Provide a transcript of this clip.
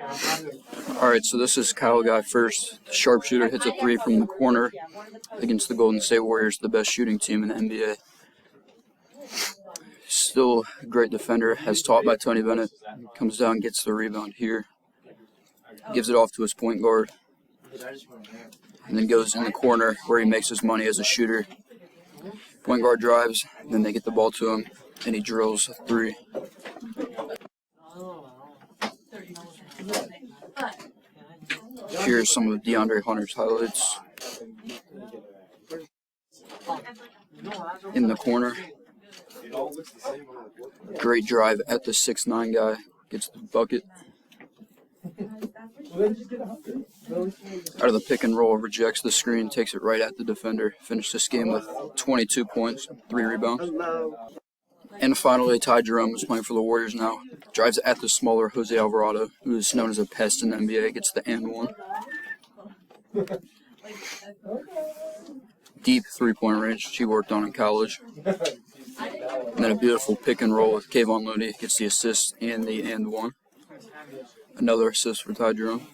All right, so this is Kyle Guy first. The sharpshooter hits a three from the corner against the Golden State Warriors, the best shooting team in the NBA. Still a great defender, as taught by Tony Bennett. Comes down, gets the rebound here. Gives it off to his point guard. And then goes in the corner where he makes his money as a shooter. Point guard drives, and then they get the ball to him, and he drills a three. Here's some of DeAndre Hunter's highlights. In the corner. Great drive at the 6'9" guy. Gets the bucket. Out of the pick and roll, rejects the screen, takes it right at the defender. Finished this game with 22 points, 3 rebounds. And finally, Ty Jerome is playing for the Warriors now. Drives at the smaller Jose Alvarado, who is known as a pest in the NBA. Gets the and one. Deep three-point range she worked on in college. And then a beautiful pick and roll with Kayvon Looney. Gets the assist and the and one. Another assist for Ty Jerome.